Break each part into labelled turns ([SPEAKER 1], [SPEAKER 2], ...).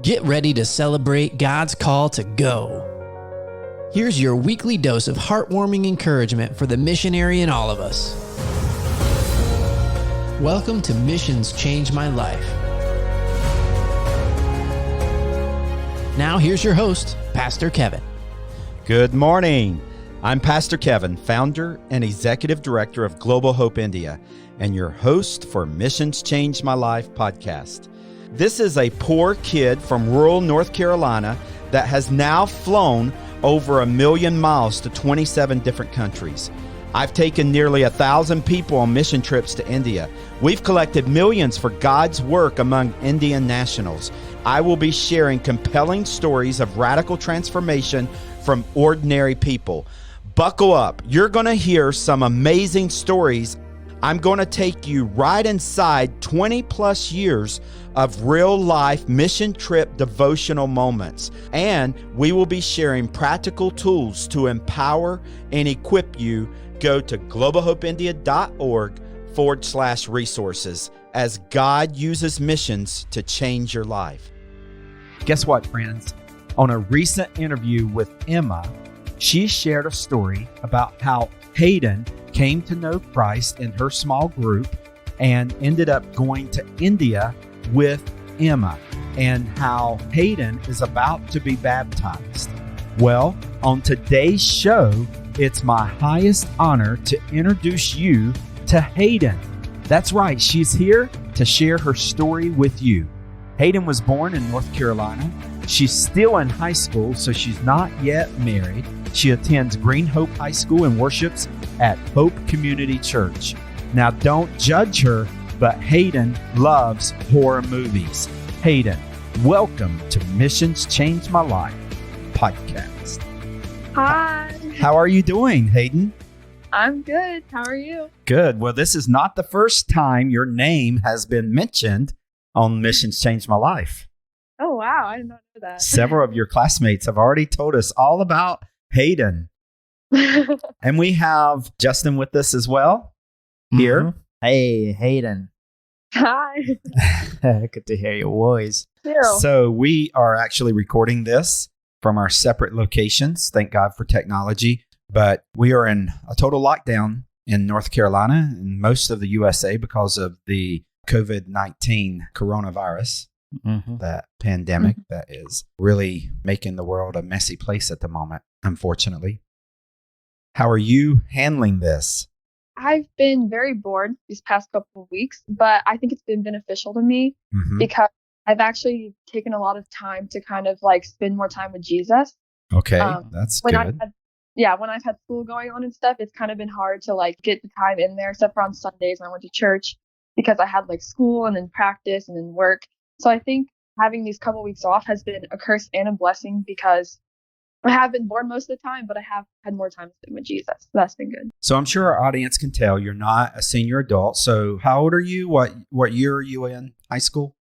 [SPEAKER 1] Get ready to celebrate God's call to go. Here's your weekly dose of heartwarming encouragement for the missionary in all of us. Welcome to Missions Change My Life. Now here's your host, Pastor Kevin.
[SPEAKER 2] Good morning. I'm Pastor Kevin, founder and executive director of Global Hope India, and your host for Missions Change My Life podcast. This is a poor kid from rural North Carolina that has now flown over 1 million miles to 27 different countries. I've taken nearly 1,000 people on mission trips to India. We've collected millions for God's work among Indian nationals. I will be sharing compelling stories of radical transformation from ordinary people. Buckle up. You're going to hear some amazing stories. I'm going to take you right inside 20 plus years of real life mission trip devotional moments. And we will be sharing practical tools to empower and equip you. Go to globalhopeindia.org/resources as God uses missions to change your life.
[SPEAKER 3] Guess what, friends? On a recent interview with Emma, she shared a story about how Hayden came to know Christ in her small group and ended up going to India with Emma, and how Hayden is about to be baptized. Well, on today's show, it's my highest honor to introduce you to Hayden. That's right, she's here to share her story with you. Hayden was born in North Carolina. She's still in high school, so she's not yet married. She attends Green Hope High School and worships at Hope Community Church. Now, don't judge her, but Hayden loves horror movies. Hayden, welcome to Missions Change My Life podcast.
[SPEAKER 4] Hi.
[SPEAKER 3] How are you doing, Hayden?
[SPEAKER 4] I'm good. How are you?
[SPEAKER 3] Good. Well, this is not the first time your name has been mentioned on Missions Change My Life.
[SPEAKER 4] Oh, wow. I did not know that.
[SPEAKER 3] Several of your classmates have already told us all about Hayden. And we have Justin with us as well here.
[SPEAKER 5] Mm-hmm. Hey, Hayden.
[SPEAKER 4] Hi.
[SPEAKER 5] Good to hear your voice.
[SPEAKER 4] Ew.
[SPEAKER 3] So we are actually recording this from our separate locations. Thank God for technology. But we are in a total lockdown in North Carolina and most of the USA because of the COVID-19 coronavirus, that pandemic that is really making the world a messy place at the moment, unfortunately. How are you handling this?
[SPEAKER 4] I've been very bored these past couple of weeks, but I think it's been beneficial to me because I've actually taken a lot of time to kind of like spend more time with Jesus.
[SPEAKER 3] Okay, that's good.
[SPEAKER 4] When I've had school going on and stuff, it's kind of been hard to like get the time in there, except for on Sundays when I went to church because I had like school and then practice and then work. So I think having these couple of weeks off has been a curse and a blessing because I have been bored most of the time, but I have had more time to spend with Jesus. So that's been good.
[SPEAKER 3] So I'm sure our audience can tell you're not a senior adult. So how old are you? What year are you in high school?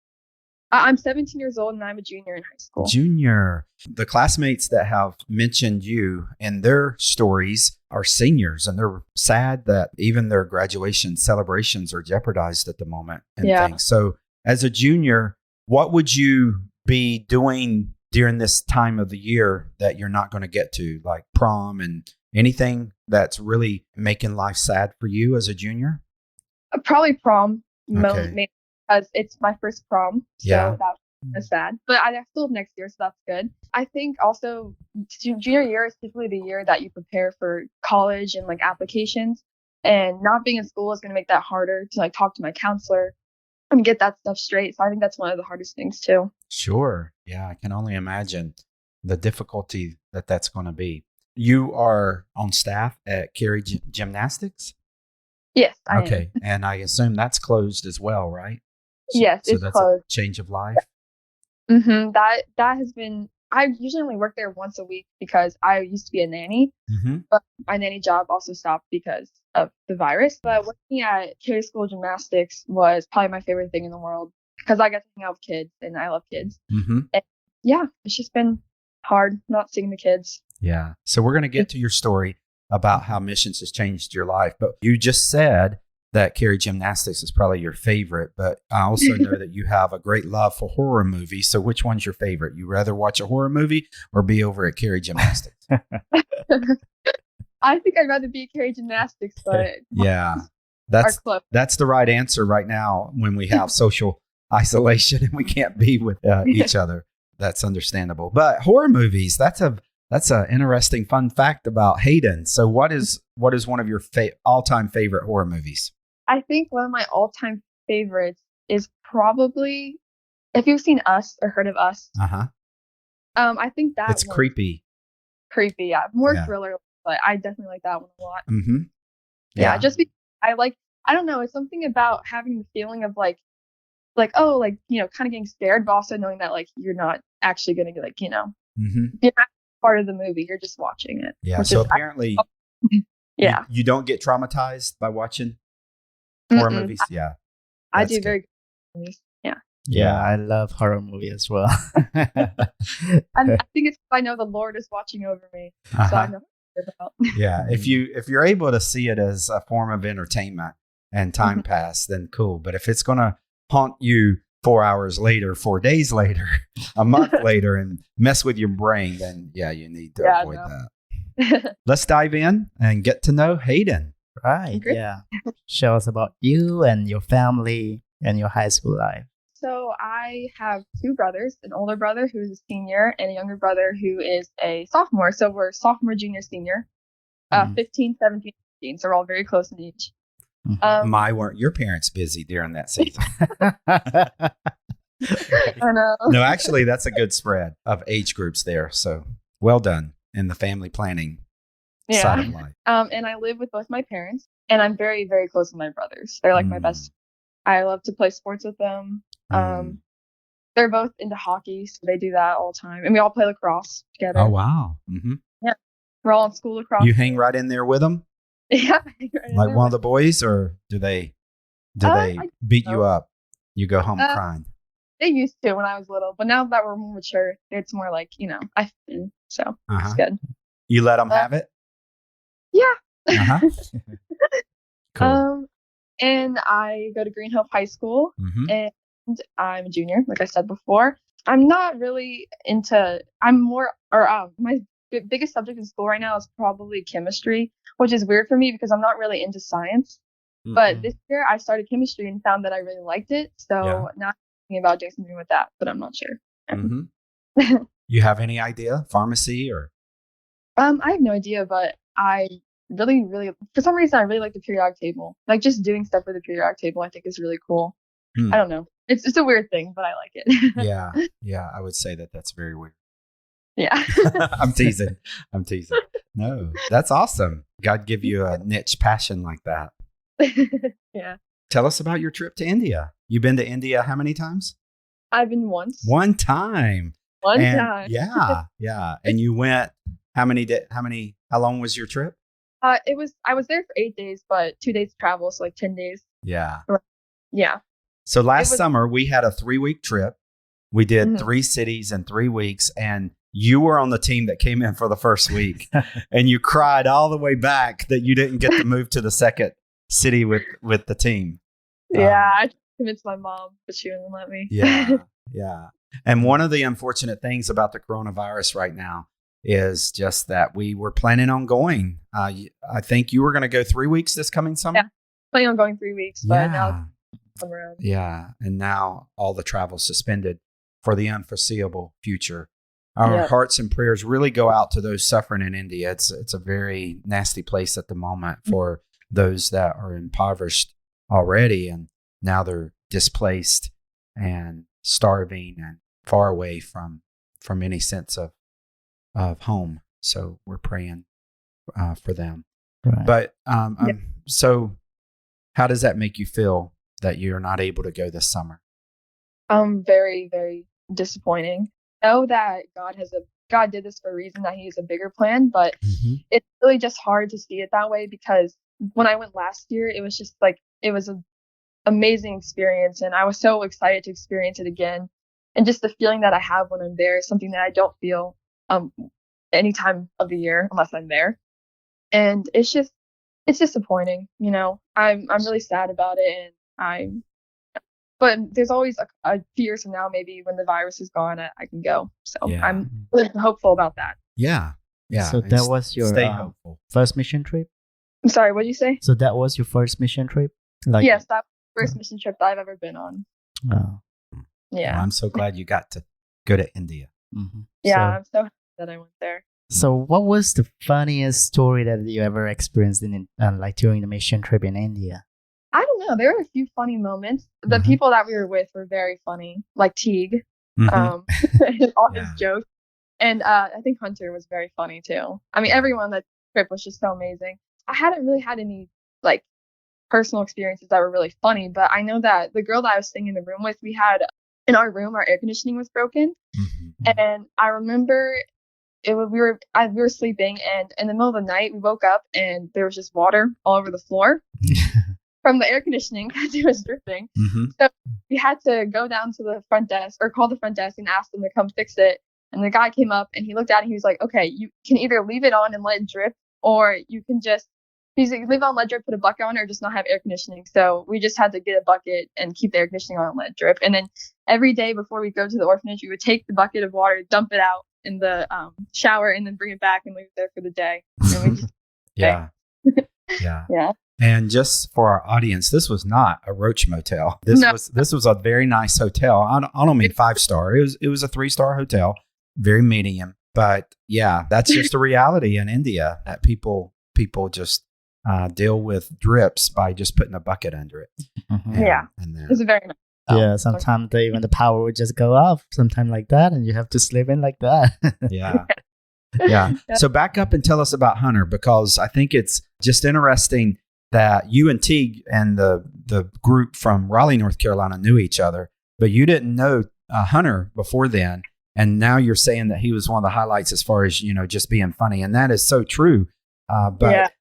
[SPEAKER 4] I'm 17 years old and I'm a junior in high school.
[SPEAKER 3] Junior. The classmates that have mentioned you in their stories are seniors, and they're sad that even their graduation celebrations are jeopardized at the moment and things. So as a junior, what would you be doing during this time of the year that you're not going to get to, like prom and anything that's really making life sad for you as a junior?
[SPEAKER 4] Probably prom,
[SPEAKER 3] Okay.
[SPEAKER 4] mainly because it's my first prom. So
[SPEAKER 3] Yeah.
[SPEAKER 4] that was sad. But I still have next year, so that's good. I think also junior year is typically the year that you prepare for college and like applications. And not being in school is going to make that harder to like talk to my counselor and get that stuff straight. So I think that's one of the hardest things too.
[SPEAKER 3] Sure. Yeah, I can only imagine the difficulty that that's going to be. You are on staff at Carey Gymnastics?
[SPEAKER 4] Yes, I am.
[SPEAKER 3] Okay. And I assume that's closed as well, right?
[SPEAKER 4] Yes,
[SPEAKER 3] so
[SPEAKER 4] it's
[SPEAKER 3] that's
[SPEAKER 4] closed.
[SPEAKER 3] a change of life.
[SPEAKER 4] That has been. I usually only work there once a week because I used to be a nanny, but my nanny job also stopped because of the virus. But working at Carey School Gymnastics was probably my favorite thing in the world because I got to hang out with kids and I love kids. And yeah, it's just been hard not seeing the kids.
[SPEAKER 3] Yeah. So we're going to get to your story about how missions has changed your life. But you just said that Carrie Gymnastics is probably your favorite, but I also know that you have a great love for horror movies. So which one's your favorite? You rather watch a horror movie or be over at Carrie Gymnastics?
[SPEAKER 4] I think I'd rather be Carrie Gymnastics, but
[SPEAKER 3] Yeah, that's the right answer right now when we have social isolation and we can't be with each other. That's understandable. But horror movies, that's an interesting fun fact about Hayden. So what is one of your all-time favorite horror movies?
[SPEAKER 4] I think one of my all-time favorites is probably, if you've seen Us or heard of Us. I think that
[SPEAKER 3] it's creepy.
[SPEAKER 4] Creepy, yeah. More thriller, but I definitely like that one a lot.
[SPEAKER 3] Mm-hmm.
[SPEAKER 4] Yeah, just because I don't know, it's something about having the feeling of kind of getting scared, but also knowing that you're not actually going to you're not part of the movie, you're just watching it.
[SPEAKER 3] Yeah, so apparently you don't get traumatized by watching horror movies. Yeah.
[SPEAKER 4] I do very good movies. Yeah.
[SPEAKER 5] Yeah, I love horror movies as well.
[SPEAKER 4] And I think it's I know the Lord is watching over me. So I know what it's about.
[SPEAKER 3] Yeah. If you're able to see it as a form of entertainment and time pass, then cool. But if it's gonna haunt you 4 hours later, 4 days later, a month later, and mess with your brain, then you need to avoid that. Let's dive in and get to know Hayden.
[SPEAKER 5] Right. Yeah. Show us about you and your family and your high school life.
[SPEAKER 4] So I have two brothers, an older brother who is a senior and a younger brother who is a sophomore. So we're sophomore, junior, senior, 15, 17, 18. So we're all very close in age.
[SPEAKER 3] Weren't your parents busy during that season?
[SPEAKER 4] I know.
[SPEAKER 3] No, actually, that's a good spread of age groups there. So well done in the family planning side of life.
[SPEAKER 4] And I live with both my parents, and I'm very, very close with my brothers. They're like my best. I love to play sports with them. They're both into hockey, so they do that all the time. And we all play lacrosse together.
[SPEAKER 3] Oh, wow. Mm-hmm.
[SPEAKER 4] Yeah. We're all in school lacrosse.
[SPEAKER 3] You hang right in there with them?
[SPEAKER 4] Yeah.
[SPEAKER 3] Like one of the boys, or do they beat you up? You go home crying?
[SPEAKER 4] They used to when I was little, but now that we're more mature, it's more I fit in. So it's good.
[SPEAKER 3] You let them have it?
[SPEAKER 4] Yeah.
[SPEAKER 3] Cool.
[SPEAKER 4] And I go to Green Hope High School, and I'm a junior, like I said before. I'm not really my biggest subject in school right now is probably chemistry, which is weird for me because I'm not really into science. But this year I started chemistry and found that I really liked it. So now I'm thinking about doing something with that, but I'm not sure.
[SPEAKER 3] You have any idea? Pharmacy or?
[SPEAKER 4] I have no idea, but I really, really, for some reason, I really like the periodic table. Like just doing stuff with the periodic table, I think is really cool. I don't know. It's a weird thing, but I like it.
[SPEAKER 3] Yeah. I would say that's very weird.
[SPEAKER 4] Yeah.
[SPEAKER 3] I'm teasing. No, that's awesome. God give you a niche passion like that.
[SPEAKER 4] Yeah.
[SPEAKER 3] Tell us about your trip to India. You've been to India how many times?
[SPEAKER 4] I've been once.
[SPEAKER 3] One time.
[SPEAKER 4] One time.
[SPEAKER 3] Yeah. And you went, how long was your trip?
[SPEAKER 4] I was there for 8 days, but 2 days travel, so 10 days.
[SPEAKER 3] Yeah.
[SPEAKER 4] Yeah.
[SPEAKER 3] So last summer we had a 3-week trip. We did 3 cities in 3 weeks, and you were on the team that came in for the first week, and you cried all the way back that you didn't get to move to the second city with the team.
[SPEAKER 4] Yeah, I convinced my mom, but she wouldn't let me.
[SPEAKER 3] Yeah. And one of the unfortunate things about the coronavirus right now is just that we were planning on going. I think you were going to go 3 weeks this coming summer?
[SPEAKER 4] Yeah, planning on going 3 weeks, but now it's around.
[SPEAKER 3] Yeah, and now all the travel suspended for the unforeseeable future. Our hearts and prayers really go out to those suffering in India. It's a very nasty place at the moment for those that are impoverished already, and now they're displaced and starving and far away from any sense of home. So we're praying for them.
[SPEAKER 5] Right.
[SPEAKER 3] But so how does that make you feel that you're not able to go this summer?
[SPEAKER 4] Very, very disappointing. I know that God did this for a reason, that He has a bigger plan, but it's really just hard to see it that way, because when I went last year, it was just it was an amazing experience, and I was so excited to experience it again. And just the feeling that I have when I'm there is something that I don't feel any time of the year unless I'm there. And it's just, it's disappointing, I'm really sad about it, and but there's always a few years from now, maybe when the virus is gone, I can go. So
[SPEAKER 2] Yeah.
[SPEAKER 4] I'm really hopeful about that.
[SPEAKER 2] Yeah. Yeah.
[SPEAKER 5] So that was your
[SPEAKER 2] stay hopeful.
[SPEAKER 5] first mission trip?
[SPEAKER 4] I'm sorry, what did you say?
[SPEAKER 5] So that was your first mission trip?
[SPEAKER 4] Yes, that was the first mission trip that I've ever been on.
[SPEAKER 5] Oh.
[SPEAKER 4] Yeah.
[SPEAKER 2] Well, I'm so glad you got to go to India.
[SPEAKER 5] Mm-hmm.
[SPEAKER 4] Yeah, I'm so happy that I went there.
[SPEAKER 5] So what was the funniest story that you ever experienced in like during the mission trip in India?
[SPEAKER 4] I don't know. There were a few funny moments. The
[SPEAKER 2] Mhm.
[SPEAKER 4] people that we were with were very funny, like Teague,
[SPEAKER 2] Mhm.
[SPEAKER 4] and all his
[SPEAKER 2] Yeah.
[SPEAKER 4] jokes. And I think Hunter was very funny too. I mean, everyone on that trip was just so amazing. I hadn't really had any like personal experiences that were really funny, but I know that the girl that I was staying in the room with, we had in our room, our air conditioning was broken,
[SPEAKER 2] Mhm.
[SPEAKER 4] and I remember we were sleeping, and in the middle of the night we woke up and there was just water all over the floor from the air conditioning because it was dripping.
[SPEAKER 2] Mhm.
[SPEAKER 4] So we had to go down to the front desk or call the front desk and ask them to come fix it. And the guy came up and he looked at it and he was like, okay, you can either leave it on and let it drip, or you can just leave it on, let it drip, put a bucket on it, or just not have air conditioning. So we just had to get a bucket and keep the air conditioning on and let it drip. And then every day before we go to the orphanage, we would take the bucket of water, dump it out in the shower, and then bring it back and leave it there for the day. And we just,
[SPEAKER 2] Yeah. Yeah.
[SPEAKER 4] yeah.
[SPEAKER 2] And just for our audience, this was not a roach motel. This was a very nice hotel. I don't mean 5-star. It was a 3-star hotel, very medium. But yeah, that's just a reality in India that people just deal with drips by just putting a bucket under it.
[SPEAKER 5] Mhm.
[SPEAKER 4] Yeah.
[SPEAKER 2] And
[SPEAKER 4] It was a very nice.
[SPEAKER 5] Yeah, sometimes even the power would just go off, sometimes like that, and you have to sleep in like that.
[SPEAKER 2] yeah. Yeah. So back up and tell us about Hunter, because I think it's just interesting that you and Teague and the group from Raleigh, North Carolina knew each other, but you didn't know Hunter before then. And now you're saying that he was one of the highlights as far as, just being funny. And that is so true. But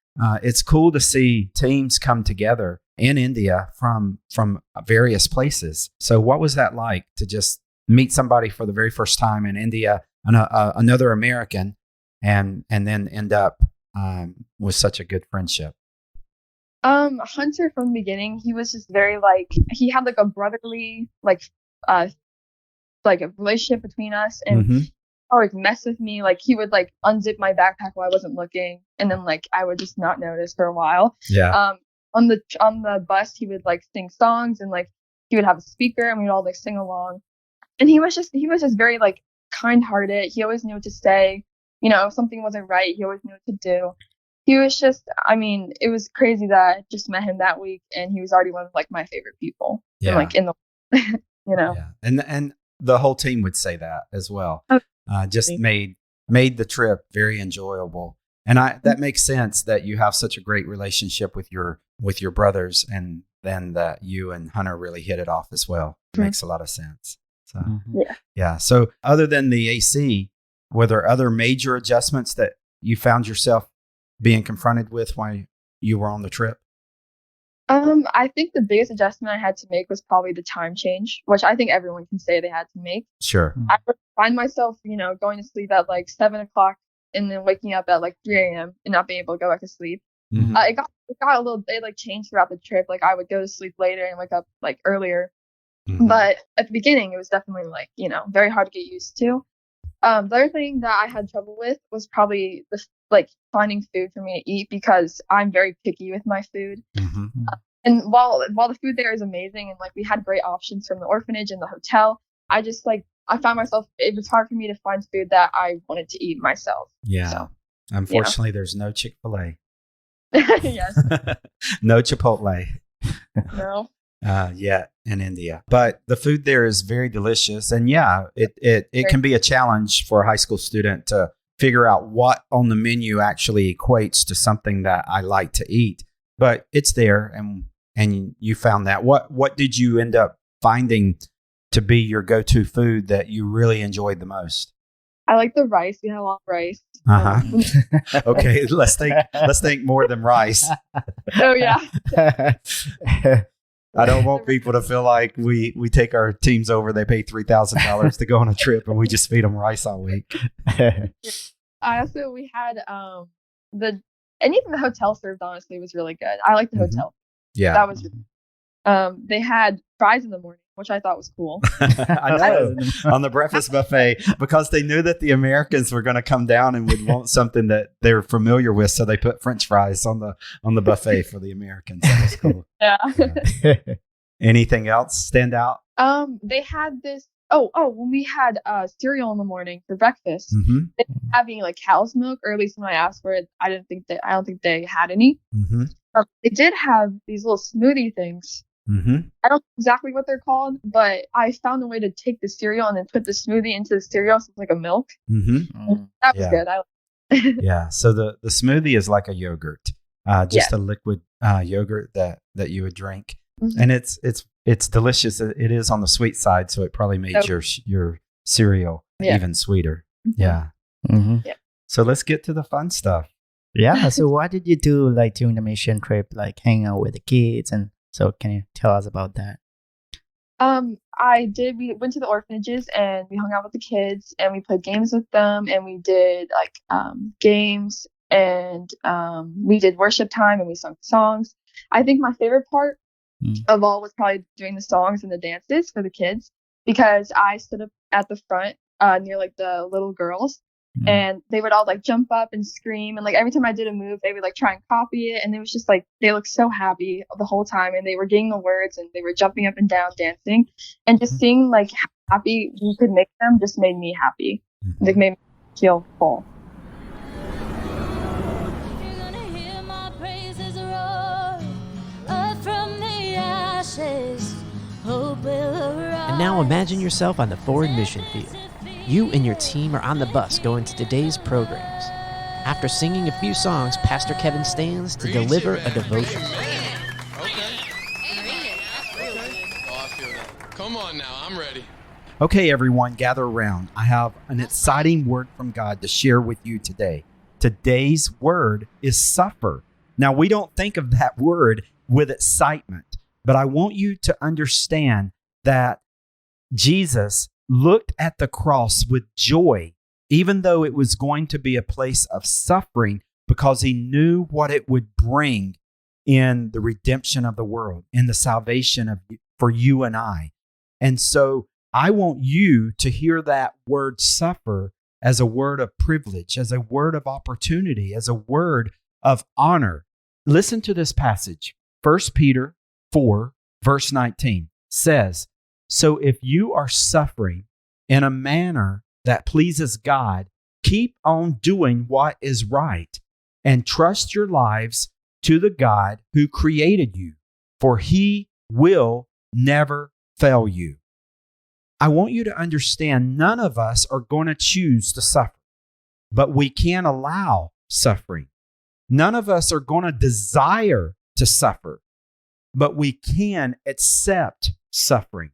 [SPEAKER 2] it's cool to see teams come together in India from various places. So what was that like to just meet somebody for the very first time in India, another American, and then end up with such a good friendship?
[SPEAKER 4] Hunter from the beginning, he was just very he had a brotherly a relationship between us, and
[SPEAKER 2] Mm-hmm.
[SPEAKER 4] always mess with me. He would unzip my backpack while I wasn't looking, and then I would just not notice for a while.
[SPEAKER 2] Yeah.
[SPEAKER 4] On the bus, he would sing songs, and he would have a speaker, and we'd all sing along. And he was just very kind-hearted. He always knew what to say. If something wasn't right, he always knew what to do. He was just, it was crazy that I just met him that week, and he was already one of my favorite people.
[SPEAKER 2] Yeah.
[SPEAKER 4] And, in the,
[SPEAKER 2] Yeah. And the whole team would say that as well.
[SPEAKER 4] Oh,
[SPEAKER 2] just made the trip very enjoyable. And that makes sense that you have such a great relationship with your brothers, and then that you and Hunter really hit it off as well. It makes a lot of sense. So yeah. So other than the AC, were there other major adjustments that you found yourself being confronted with while you were on the trip?
[SPEAKER 4] I think the biggest adjustment I had to make was probably the time change, which I think everyone can say they had to make.
[SPEAKER 2] Sure.
[SPEAKER 4] I would find myself, going to sleep at 7 o'clock and then waking up at 3 a.m. and not being able to go back to sleep.
[SPEAKER 2] Mm-hmm.
[SPEAKER 4] It got a little, it changed throughout the trip. I would go to sleep later and wake up earlier.
[SPEAKER 2] Mm-hmm.
[SPEAKER 4] But at the beginning, it was definitely very hard to get used to. The other thing that I had trouble with was probably the finding food for me to eat, because I'm very picky with my food.
[SPEAKER 2] Mm-hmm.
[SPEAKER 4] And while the food there is amazing, and we had great options from the orphanage and the hotel, I just I found myself, it was hard for me to find food that I wanted to eat myself.
[SPEAKER 2] Yeah.
[SPEAKER 4] So,
[SPEAKER 2] Unfortunately, there's no Chick-fil-A.
[SPEAKER 4] Yes.
[SPEAKER 2] No Chipotle.
[SPEAKER 4] No.
[SPEAKER 2] Yet in India, but the food there is very delicious, and it can be a challenge for a high school student to figure out what on the menu actually equates to something that I like to eat. But it's there, and you found that. What did you end up finding to be your go-to food that you really enjoyed the most?
[SPEAKER 4] I like the rice. We had a lot of rice.
[SPEAKER 2] Okay, let's think more than rice.
[SPEAKER 4] Oh yeah.
[SPEAKER 2] I don't want people to feel like we take our teams over, they pay $3,000 to go on a trip, and we just feed them rice all week.
[SPEAKER 4] Also, we had And even the hotel served, honestly, was really good. I like the hotel.
[SPEAKER 2] Yeah.
[SPEAKER 4] That was they had fries in the morning, which I thought was cool.
[SPEAKER 2] I know, on the breakfast buffet, because they knew that the Americans were going to come down and would want something that they're familiar with, so they put French fries on the buffet for the Americans. That was cool.
[SPEAKER 4] Yeah.
[SPEAKER 2] Anything else stand out?
[SPEAKER 4] They had this. When we had cereal in the morning for breakfast, they were having like cow's milk, or at least when I asked for it, I don't think they had any. They did have these little smoothie things. I don't know exactly what they're called, but I found a way to take the cereal and then put the smoothie into the cereal, so it's like a milk. That was good.
[SPEAKER 2] Yeah. So the smoothie is like a yogurt, just a liquid yogurt that you would drink, and it's delicious. It is on the sweet side, so it probably made your cereal even sweeter. Yeah. So let's get to the fun stuff.
[SPEAKER 5] Yeah. So what did you do like during the mission trip, like hang out with the kids? And so can you tell us about that?
[SPEAKER 4] We went to the orphanages and we hung out with the kids and we played games with them, and we did like games, and we did worship time and we sung songs. I think my favorite part of all was probably doing the songs and the dances for the kids, because I stood up at the front near like the little girls, and they would all like jump up and scream, and like every time I did a move they would like try and copy it, and it was just like they looked so happy the whole time, and they were getting the words and they were jumping up and down dancing, and just seeing like how happy we could make them just made me happy. It made me feel full.
[SPEAKER 1] And now imagine yourself on the forward mission field. You and your team are on the bus going to today's programs. After singing a few songs, Pastor Kevin stands to deliver a devotion.
[SPEAKER 6] Come on now, I'm ready.
[SPEAKER 2] Okay, everyone, gather around. I have an exciting word from God to share with you today. Today's word is suffer. Now, we don't think of that word with excitement, but I want you to understand that Jesus looked at the cross with joy, even though it was going to be a place of suffering, because he knew what it would bring in the redemption of the world, in the salvation for you and I. And so I want you to hear that word suffer as a word of privilege, as a word of opportunity, as a word of honor. Listen to this passage. 1 Peter 4, verse 19 says, "So if you are suffering in a manner that pleases God, keep on doing what is right and trust your lives to the God who created you, for he will never fail you." I want you to understand none of us are going to choose to suffer, but we can allow suffering. None of us are going to desire to suffer, but we can accept suffering.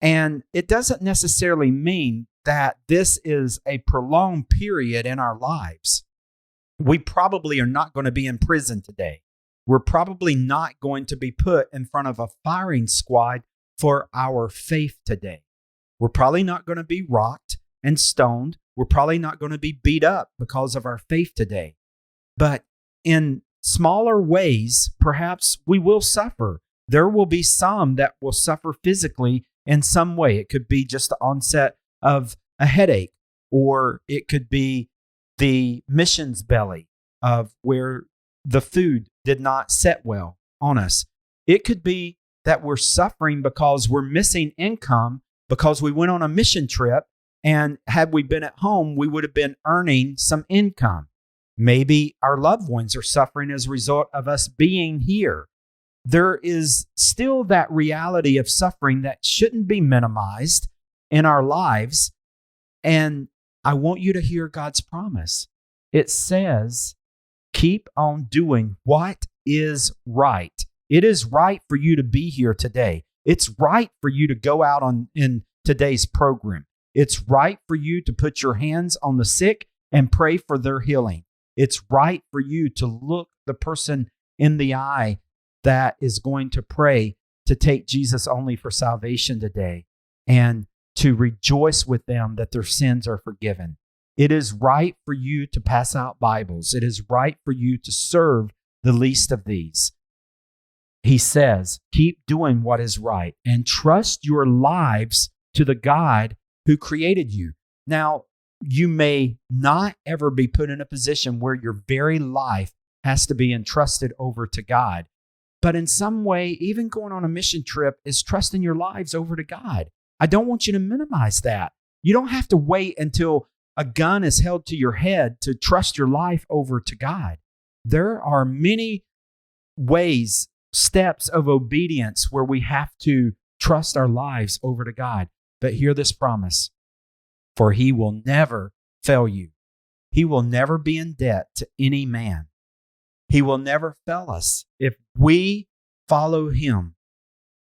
[SPEAKER 2] And it doesn't necessarily mean that this is a prolonged period in our lives. We probably are not going to be in prison today. We're probably not going to be put in front of a firing squad for our faith today. We're probably not going to be rocked and stoned. We're probably not going to be beat up because of our faith today. But in smaller ways, perhaps we will suffer. There will be some that will suffer physically in some way. It could be just the onset of a headache, or it could be the missions belly of where the food did not set well on us. It could be that we're suffering because we're missing income because we went on a mission trip, and had we been at home, we would have been earning some income. Maybe our loved ones are suffering as a result of us being here. There is still that reality of suffering that shouldn't be minimized in our lives. And I want you to hear God's promise. It says, keep on doing what is right. It is right for you to be here today. It's right for you to go out in today's program. It's right for you to put your hands on the sick and pray for their healing. It's right for you to look the person in the eye that is going to pray to take Jesus only for salvation today, and to rejoice with them that their sins are forgiven.
[SPEAKER 3] It is right for you to pass out Bibles. It is right for you to serve the least of these. He says, keep doing what is right and trust your lives to the God who created you. Now, you may not ever be put in a position where your very life has to be entrusted over to God. But in some way, even going on a mission trip is trusting your lives over to God. I don't want you to minimize that. You don't have to wait until a gun is held to your head to trust your life over to God. There are many ways, steps of obedience where we have to trust our lives over to God. But hear this promise, for He will never fail you. He will never be in debt to any man. He will never fail us. If we follow Him,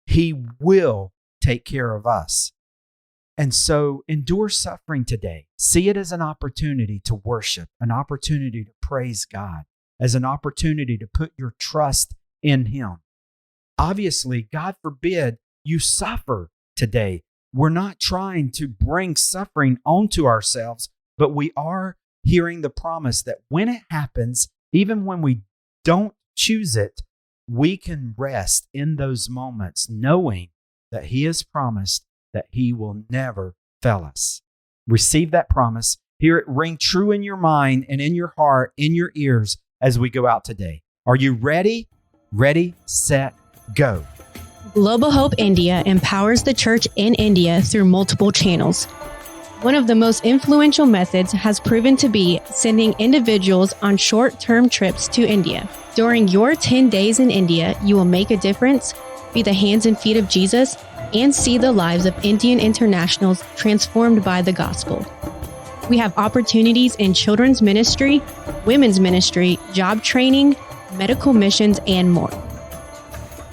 [SPEAKER 3] He will take care of us. And so endure suffering today. See it as an opportunity to worship, an opportunity to praise God, as an opportunity to put your trust in Him. Obviously, God forbid you suffer today. We're not trying to bring suffering onto ourselves, but we are hearing the promise that when it happens, even when we don't choose it, we can rest in those moments knowing that He has promised that He will never fail us. Receive that promise. Hear it ring true in your mind and in your heart, in your ears as we go out today. Are you ready? Ready, set, go.
[SPEAKER 6] Global Hope India empowers the church in India through multiple channels. One of the most influential methods has proven to be sending individuals on short-term trips to India. During your 10 days in India, you will make a difference, be the hands and feet of Jesus, and see the lives of Indian internationals transformed by the gospel. We have opportunities in children's ministry, women's ministry, job training, medical missions, and more.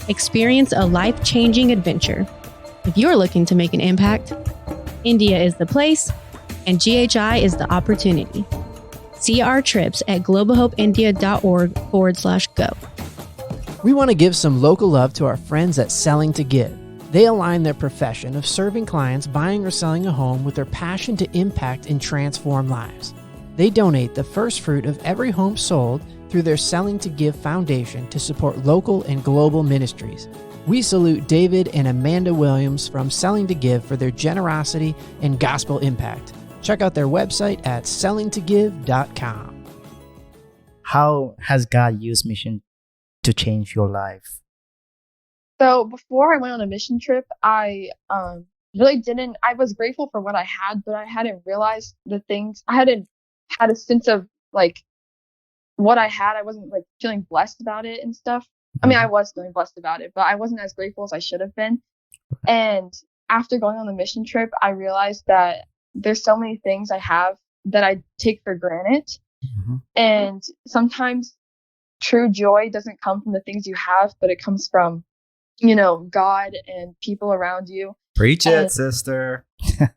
[SPEAKER 6] Experience a life-changing adventure. If you're looking to make an impact, India is the place, and GHI is the opportunity. See our trips at globalhopeindia.org/go.
[SPEAKER 1] We want to give some local love to our friends at Selling to Give. They align their profession of serving clients buying or selling a home with their passion to impact and transform lives. They donate the first fruit of every home sold through their Selling to Give Foundation to support local and global ministries. We salute David and Amanda Williams from Selling to Give for their generosity and gospel impact. Check out their website at sellingtogive.com.
[SPEAKER 5] How has God used mission to change your life?
[SPEAKER 4] So before I went on a mission trip, I really didn't. I was grateful for what I had, but I hadn't realized the things. I hadn't had a sense of like what I had. I wasn't like feeling blessed about it and stuff. I mean, I was feeling blessed about it, but I wasn't as grateful as I should have been. And after going on the mission trip, I realized that there's so many things I have that I take for granted.
[SPEAKER 5] Mm-hmm.
[SPEAKER 4] And sometimes true joy doesn't come from the things you have, but it comes from, God and people around you.
[SPEAKER 3] Preach it, sister.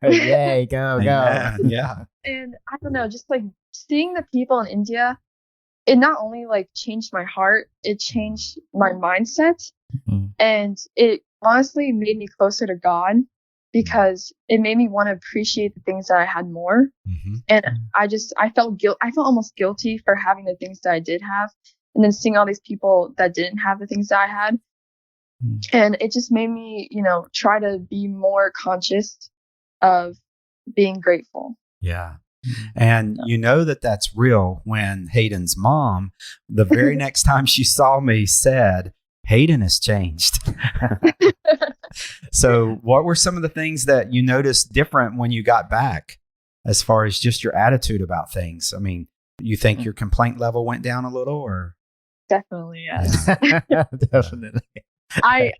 [SPEAKER 5] Yay, go.
[SPEAKER 3] Yeah.
[SPEAKER 4] And I don't know, just like seeing the people in India, it not only like changed my heart, it changed my mindset.
[SPEAKER 5] Mm-hmm.
[SPEAKER 4] And it honestly made me closer to God because it made me want to appreciate the things that I had more.
[SPEAKER 3] Mm-hmm.
[SPEAKER 4] And I felt almost guilty for having the things that I did have. And then seeing all these people that didn't have the things that I had. And it just made me, try to be more conscious of being grateful.
[SPEAKER 3] Yeah. And you know that that's real when Hayden's mom, the very next time she saw me, said, Hayden has changed. So what were some of the things that you noticed different when you got back as far as just your attitude about things? I mean, you think your complaint level went down a little or?
[SPEAKER 4] Definitely, yes.
[SPEAKER 5] Definitely.
[SPEAKER 4] I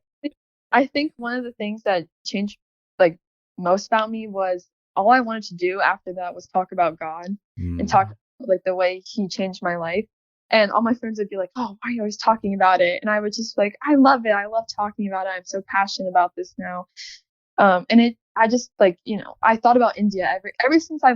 [SPEAKER 4] think one of the things that changed like most about me was all I wanted to do after that was talk about God and talk about, like the way He changed my life. And all my friends would be like, "Oh, why are you always talking about it?" And I would just like, "I love it. I love talking about it. I'm so passionate about this now." I just like, I thought about India ever since I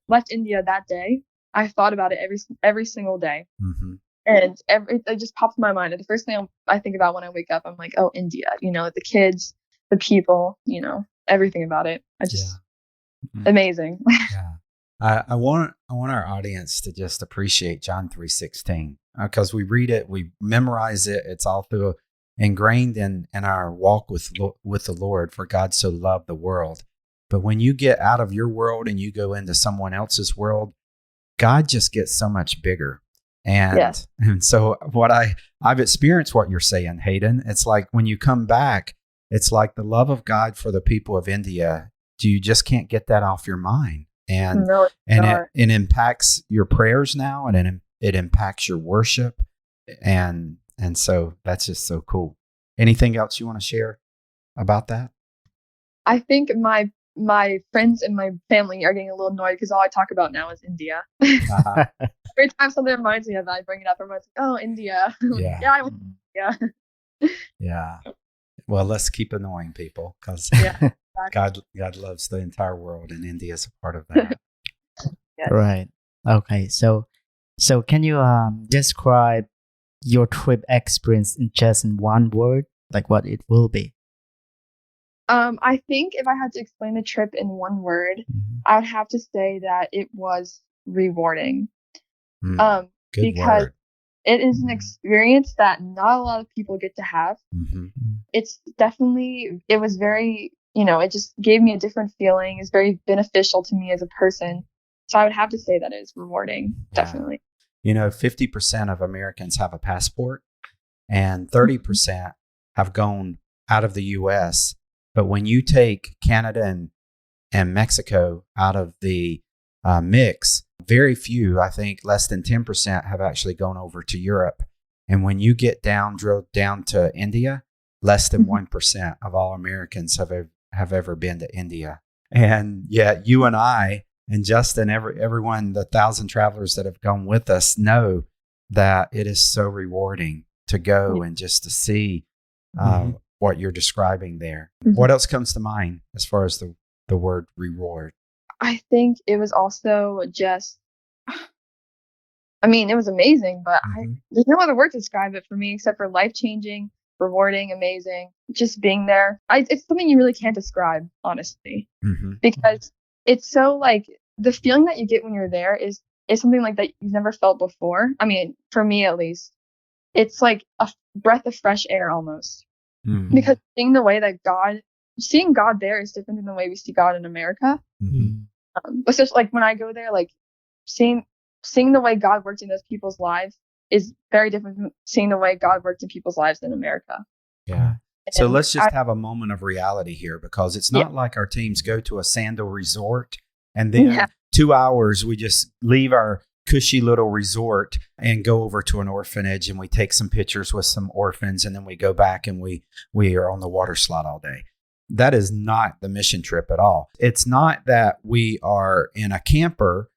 [SPEAKER 4] left India that day. I thought about it every single day.
[SPEAKER 3] Mm-hmm.
[SPEAKER 4] And it just popped in my mind. And the first thing I think about when I wake up, I'm like, oh, India, the kids, the people, everything about it. Amazing.
[SPEAKER 3] Yeah. I want our audience to just appreciate John 3:16 because we read it, we memorize it. It's all through ingrained in our walk with the Lord. For God so loved the world. But when you get out of your world and you go into someone else's world, God just gets so much bigger. And so I've experienced what you're saying, Hayden. It's like when you come back, it's like the love of God for the people of India. You just can't get that off your mind. And it impacts your prayers now, and it impacts your worship. And so that's just so cool. Anything else you want to share about that?
[SPEAKER 4] I think my friends and my family are getting a little annoyed because all I talk about now is India.
[SPEAKER 3] Uh-huh.
[SPEAKER 4] Every time something reminds me of that, I bring it up. Everyone's like, "Oh, India."
[SPEAKER 3] Yeah.
[SPEAKER 4] Yeah, I went to India.
[SPEAKER 3] Yeah. Well, let's keep annoying people because God loves the entire world, and India is a part of that.
[SPEAKER 4] Yes.
[SPEAKER 5] Right. Okay. So can you describe your trip experience in one word, like what it will be?
[SPEAKER 4] I think if I had to explain the trip in one word, I would have to say that it was rewarding.
[SPEAKER 3] Good
[SPEAKER 4] Because
[SPEAKER 3] word.
[SPEAKER 4] it is an experience that not a lot of people get to have.
[SPEAKER 3] Mm-hmm.
[SPEAKER 4] It's definitely, it was very, it just gave me a different feeling. It's very beneficial to me as a person. So I would have to say that it's rewarding, definitely.
[SPEAKER 3] 50% of Americans have a passport and 30% have gone out of the U.S. But when you take Canada and Mexico out of the mix, very few, I think less than 10% have actually gone over to Europe. And when you drilled down to India, less than 1% of all Americans have ever been to India. And yet you and I and Justin, everyone, the 1,000 travelers that have gone with us know that it is so rewarding to go and just to see what you're describing there. Mm-hmm. What else comes to mind as far as the word reward?
[SPEAKER 4] I think it was also just, it was amazing, but there's no other word to describe it for me except for life-changing, rewarding, amazing, just being there. It's something you really can't describe, honestly, because it's so like the feeling that you get when you're there is something like that you've never felt before. I mean, for me at least, it's like a breath of fresh air almost, because seeing God there is different than the way we see God in America. But just like when I go there, like seeing the way God worked in those people's lives is very different from seeing the way God worked in people's lives in America.
[SPEAKER 3] Yeah. So let's just have a moment of reality here, because it's not like our teams go to a sandal resort and then 2 hours we just leave our cushy little resort and go over to an orphanage and we take some pictures with some orphans and then we go back and we are on the water slide all day. That is not the mission trip at all. It's not that we are in a camper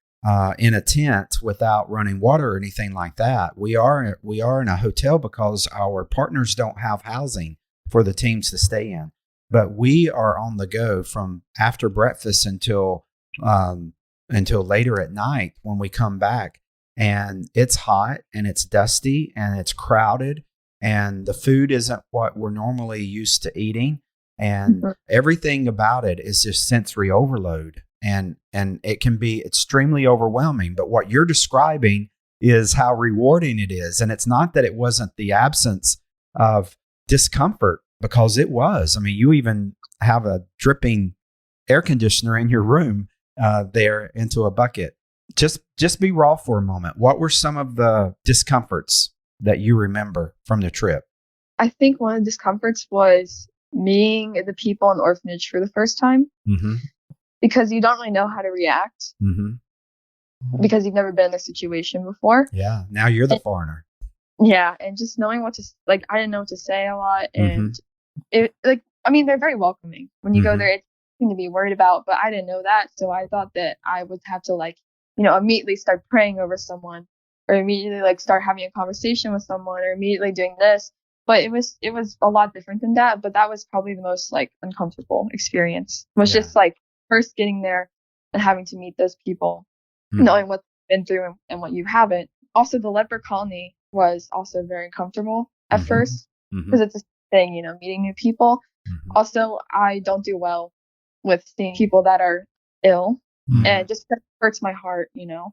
[SPEAKER 3] in a tent without running water or anything like that. We are in a hotel because our partners don't have housing for the teams to stay in. But we are on the go from after breakfast until later at night when we come back. And it's hot and it's dusty and it's crowded and the food isn't what we're normally used to eating. And everything about it is just sensory overload. And it can be extremely overwhelming. But what you're describing is how rewarding it is. And it's not that it wasn't the absence of discomfort, because it was. I mean, you even have a dripping air conditioner in your room there into a bucket. Just be raw for a moment. What were some of the discomforts that you remember from the trip?
[SPEAKER 4] I think one of the discomforts was meeting the people in the orphanage for the first time, because you don't really know how to react, because you've never been in this situation before.
[SPEAKER 3] Yeah, now you're the foreigner.
[SPEAKER 4] Yeah, and just knowing what to, like, I didn't know what to say a lot, and they're very welcoming. When you go there, it's nothing to be worried about, but I didn't know that, so I thought that I would have to, like, immediately start praying over someone, or immediately, like, start having a conversation with someone, or immediately doing this. But it was a lot different than that. But that was probably the most, like, uncomfortable experience. Was just like first getting there and having to meet those people, knowing what they've been through and what you haven't. Also, the leper colony was also very uncomfortable at first, because it's a thing, meeting new people. Also, I don't do well with seeing people that are ill. and it just hurts my heart, So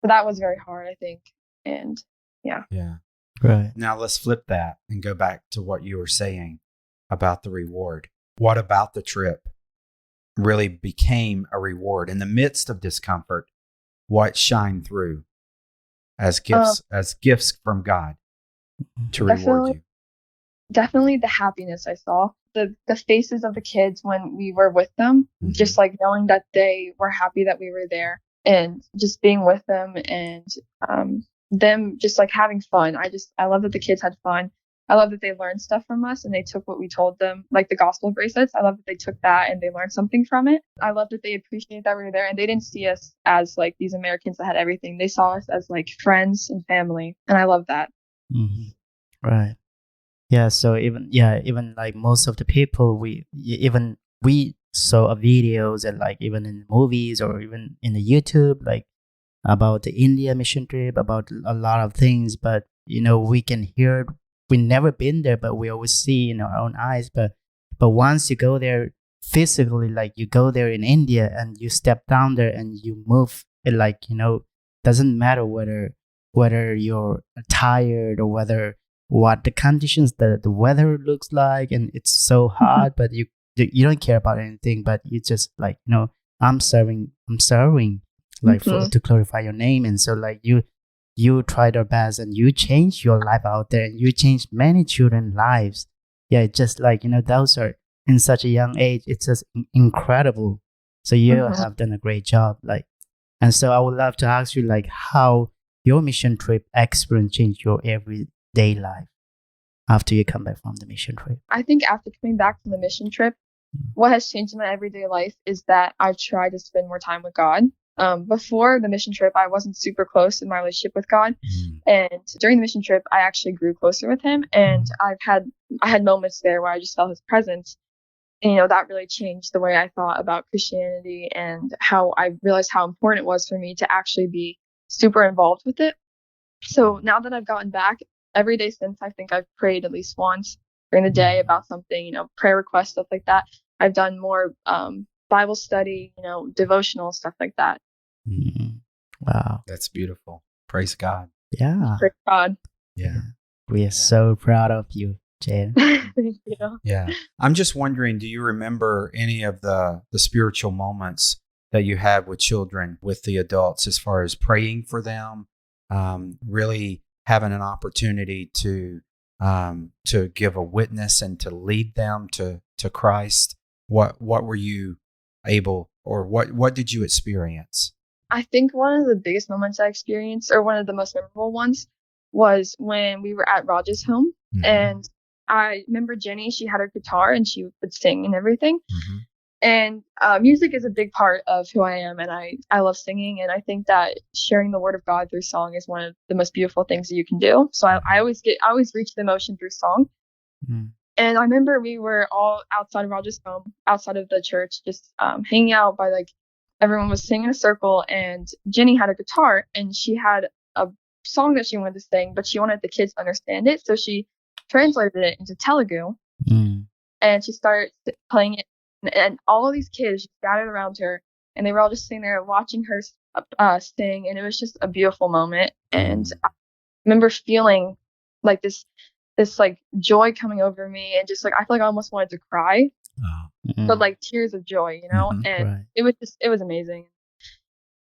[SPEAKER 4] that was very hard, I think. And yeah.
[SPEAKER 3] Right. Now let's flip that and go back to what you were saying about the reward. What about the trip really became a reward in the midst of discomfort? What shined through as gifts from God to reward you?
[SPEAKER 4] Definitely the happiness I saw. The faces of the kids when we were with them, just like knowing that they were happy that we were there, and just being with them, and them just like having fun. I love that the kids had fun. I love that they learned stuff from us and they took what we told them, like the gospel bracelets. I love that they took that and they learned something from it. I love that they appreciated that we were there, and they didn't see us as like these Americans that had everything. They saw us as like friends and family, and I love that.
[SPEAKER 5] Right. Yeah. So even like most of the people we saw videos and like even in movies or even in the YouTube, like about the India mission trip, about a lot of things, but we can hear. We never been there, but we always see in our own eyes. But once you go there physically, like you go there in India and you step down there and you move, it like doesn't matter whether you're tired or what the conditions, the weather looks like, and it's so hot, but you don't care about anything, but you just like I'm serving like to glorify your name, and so like you tried your best and you changed your life out there and you changed many children's lives. Yeah, it's just like those are in such a young age. It's just incredible. So you have done a great job. Like, and so I would love to ask you like how your mission trip experience changed your everyday life after you come back from the mission trip.
[SPEAKER 4] I think after coming back from the mission trip, what has changed in my everyday life is that I've tried to spend more time with God. Before the mission trip, I wasn't super close in my relationship with God. And during the mission trip, I actually grew closer with him. And I had moments there where I just felt his presence. And, that really changed the way I thought about Christianity and how I realized how important it was for me to actually be super involved with it. So now that I've gotten back, every day since, I think I've prayed at least once during the day about something, prayer requests, stuff like that. I've done more Bible study, devotional, stuff like that.
[SPEAKER 5] Wow.
[SPEAKER 3] That's beautiful. Praise God.
[SPEAKER 5] Yeah.
[SPEAKER 4] Praise God.
[SPEAKER 3] Yeah.
[SPEAKER 5] We are so proud of you, Jane.
[SPEAKER 4] Thank you.
[SPEAKER 3] Yeah. I'm just wondering, do you remember any of the spiritual moments that you have with children, with the adults, as far as praying for them, really having an opportunity to give a witness and to lead them to Christ? What were you able, or what did you experience?
[SPEAKER 4] I think one of the biggest moments I experienced, or one of the most memorable ones, was when we were at Raj's home. And I remember Jenny, she had her guitar and she would sing and everything. And music is a big part of who I am, and I love singing, and I think that sharing the word of God through song is one of the most beautiful things that you can do. So I always reach the emotion through song. And I remember we were all outside of Raj's home, outside of the church, just hanging out by like everyone was singing in a circle, and Jenny had a guitar and she had a song that she wanted to sing, but she wanted the kids to understand it, so she translated it into Telugu, and she started playing it. And all of these kids just gathered around her, and they were all just sitting there watching her sing, and it was just a beautiful moment. And I remember feeling like this like joy coming over me, and just like I feel like I almost wanted to cry, but like tears of joy, and it was amazing.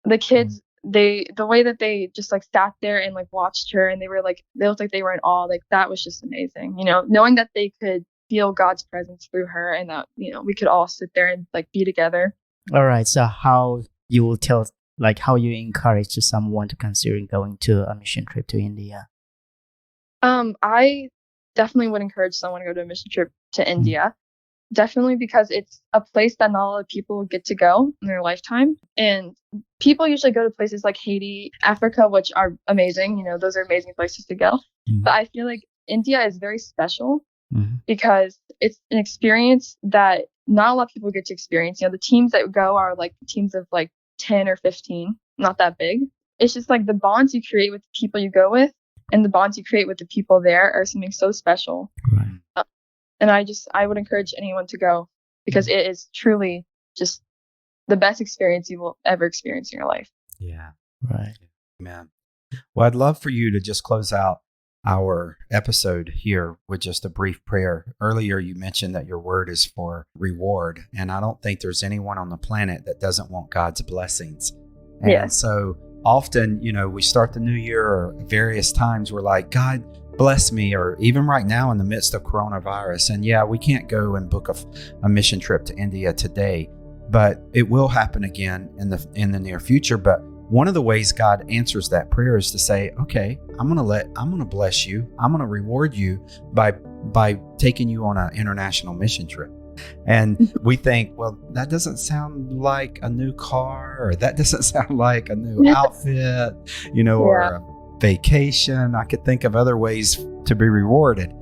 [SPEAKER 4] The kids, the way that they just like sat there and like watched her, and they looked like they were in awe. Like that was just amazing, knowing that they could feel God's presence through her, and that we could all sit there and like be together.
[SPEAKER 5] All right, so how you will tell, like how you encourage someone to consider going to a mission trip to India?
[SPEAKER 4] I definitely would encourage someone to go to a mission trip to India, definitely, because it's a place that not a lot of people get to go in their lifetime, and people usually go to places like Haiti, Africa, which are amazing. Those are amazing places to go. But I feel like India is very special. Because it's an experience that not a lot of people get to experience. The teams that go are like teams of like 10 or 15, not that big. It's just like the bonds you create with the people you go with, and the bonds you create with the people there are something so special. And I would encourage anyone to go, because it is truly just the best experience you will ever experience in your life.
[SPEAKER 3] Yeah.
[SPEAKER 5] Right.
[SPEAKER 3] Amen. Well, I'd love for you to just close out our episode here with just a brief prayer. Earlier, you mentioned that your word is for reward, and I don't think there's anyone on the planet that doesn't want God's blessings. And
[SPEAKER 4] Yes.
[SPEAKER 3] so often, we start the new year, or various times we're like, God, bless me, or even right now in the midst of coronavirus. And yeah, we can't go and book a mission trip to India today, but it will happen again in the near future. But one of the ways God answers that prayer is to say, okay, I'm going to bless you. I'm going to reward you by taking you on an international mission trip. And we think, well, that doesn't sound like a new car, or that doesn't sound like a new outfit, or a vacation. I could think of other ways to be rewarded.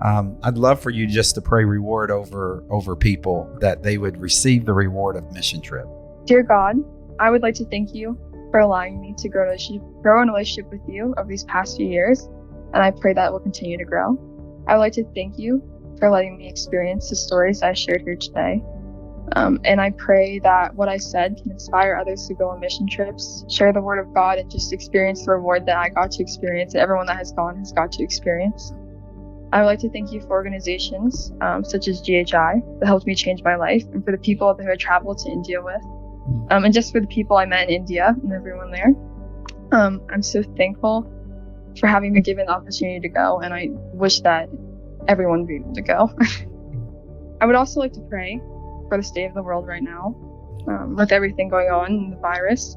[SPEAKER 3] I'd love for you just to pray reward over people, that they would receive the reward of mission trip.
[SPEAKER 4] Dear God, I would like to thank you for allowing me to grow in a relationship with you over these past few years, and I pray that it will continue to grow. I would like to thank you for letting me experience the stories I shared here today. And I pray that what I said can inspire others to go on mission trips, share the word of God, and just experience the reward that I got to experience, and everyone that has gone has got to experience. I would like to thank you for organizations such as GHI that helped me change my life, and for the people who I traveled to India with, and just for the people I met in India and everyone there. I'm so thankful for having been given the opportunity to go, and I wish that everyone would be able to go. I would also like to pray for the state of the world right now, with everything going on in the virus.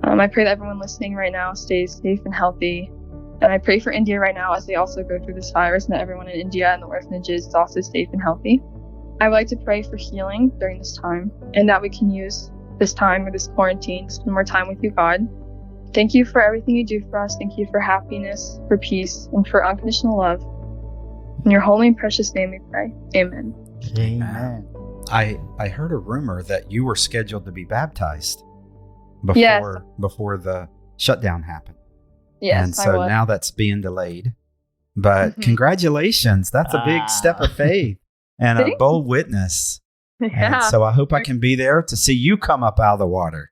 [SPEAKER 4] I pray that everyone listening right now stays safe and healthy. And I pray for India right now as they also go through this virus, and that everyone in India and the orphanages is also safe and healthy. I would like to pray for healing during this time, and that we can use this time or this quarantine to spend more time with you, God. Thank you for everything you do for us. Thank you for happiness, for peace, and for unconditional love. In your holy and precious name we pray. Amen.
[SPEAKER 5] Amen.
[SPEAKER 3] I heard a rumor that you were scheduled to be baptized before the shutdown happened.
[SPEAKER 4] Yes,
[SPEAKER 3] and so now that's being delayed. But congratulations. That's a big step of faith and a bold witness.
[SPEAKER 4] Yeah.
[SPEAKER 3] And so I hope I can be there to see you come up out of the water.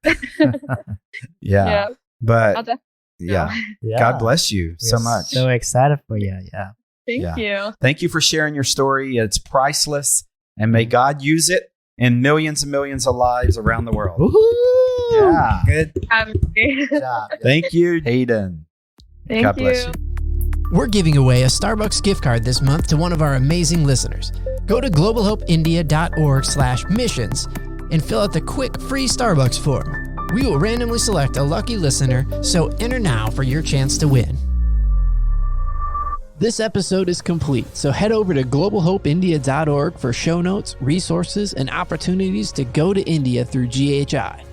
[SPEAKER 3] Yeah. But
[SPEAKER 5] Yeah.
[SPEAKER 3] God bless you so much.
[SPEAKER 5] So excited for you. Yeah.
[SPEAKER 4] Thank you.
[SPEAKER 3] Thank you for sharing your story. It's priceless, and may God use it in millions and millions of lives around the world.
[SPEAKER 5] Woohoo!
[SPEAKER 3] Yeah.
[SPEAKER 5] Good
[SPEAKER 3] job. Thank you, Hayden. God bless you.
[SPEAKER 1] We're giving away a Starbucks gift card this month to one of our amazing listeners. Go to globalhopeindia.org/missions and fill out the quick free Starbucks form. We will randomly select a lucky listener, so enter now for your chance to win. This episode is complete, so head over to globalhopeindia.org for show notes, resources, and opportunities to go to India through GHI.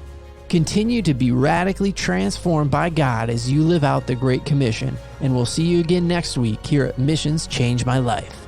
[SPEAKER 1] Continue to be radically transformed by God as you live out the Great Commission, and we'll see you again next week here at Missions Change My Life.